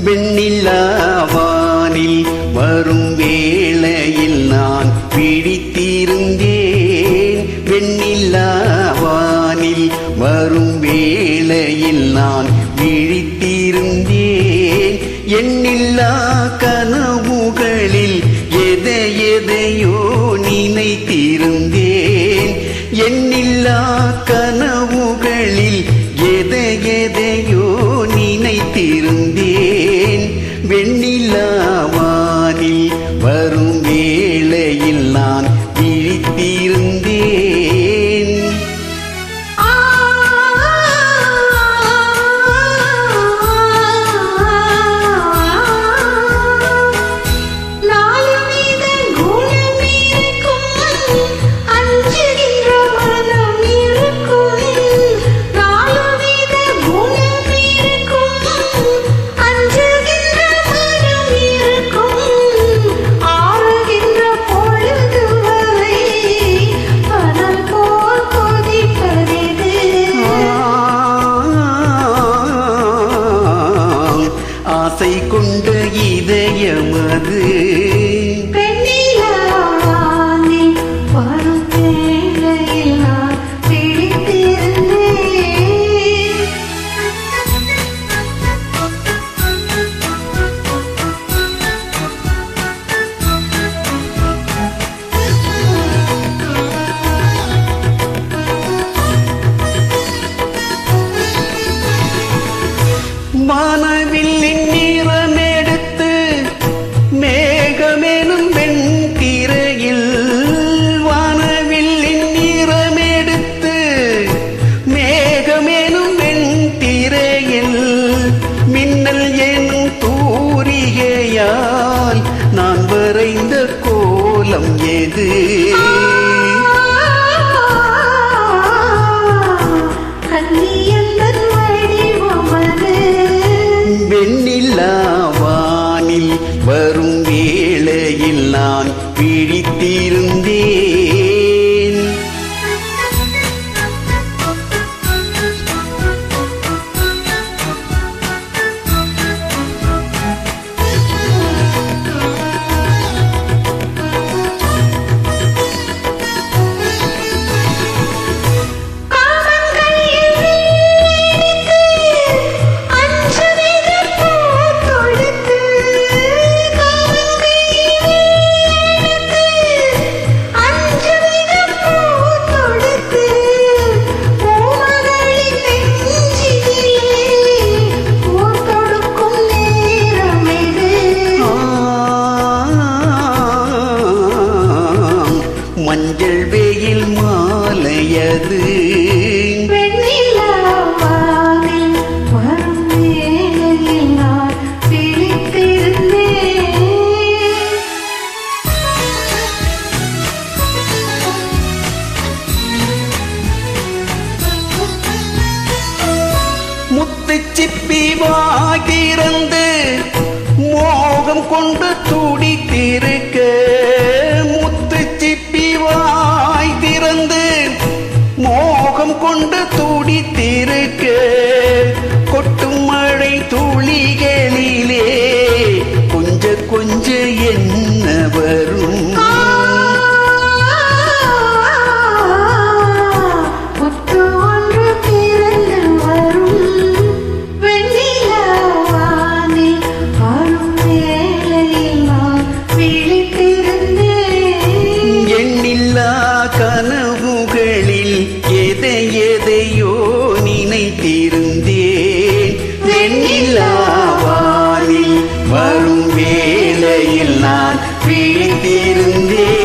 வெண்ணிலாவானில் வரும் வேளையில் நான் பிடித்திருந்தேன். வெண்ணிலாவானில் வரும் வேளையில் நான் விழித்திருந்தேன். எண்ணில்லா கனவுகளில் எதையோ நினைத்திருந்தேன். எண்ணில்லா கனவுகளில் எதையோ நினைத்திருந்தேன். வெண்ணிலாவானில் வரும் வேளையில் நான் விழித்திருந்தேன். ஆசை கொண்ட இதயமது வெண்ணிலாவானில் வரும் வேளையில் நான் விழித்திருந்தேன். வானவில்லின் நிறமெடுத்து மேகமெனும் வெண்திரையில், வானவில்லின் நிறமெடுத்து மேகமெனும் வெண்திரையில், மின்னல் எனும் தூரிகையால் நான் வரைந்த கோலம் எது? வெண்ணிலாவானில் வரும் வேளையில் நான் விழித்திருந்தேன். மஞ்சள் வெயில் மாலையது வெண்ணிலாவானில் வரும் வேளையில் நான் விழித்திருந்தேன். முத்துச்சிப்பி வாய் திறந்து மோகம் கொண்டு துடித்திருக்க, முத்துச்சிப்பி வாய் திறந்து மோகம் கொண்டு துடித்திருக்க, கொட்டும் மழை துளிகளிலே கொஞ்ச கொஞ்ச என்ன வரும்? கனவுகளில் எதையோ நினைத்திருந்தேன். வெண்ணிலாவானில் வரும் வேளையில் நான் விழித்திருந்தேன்.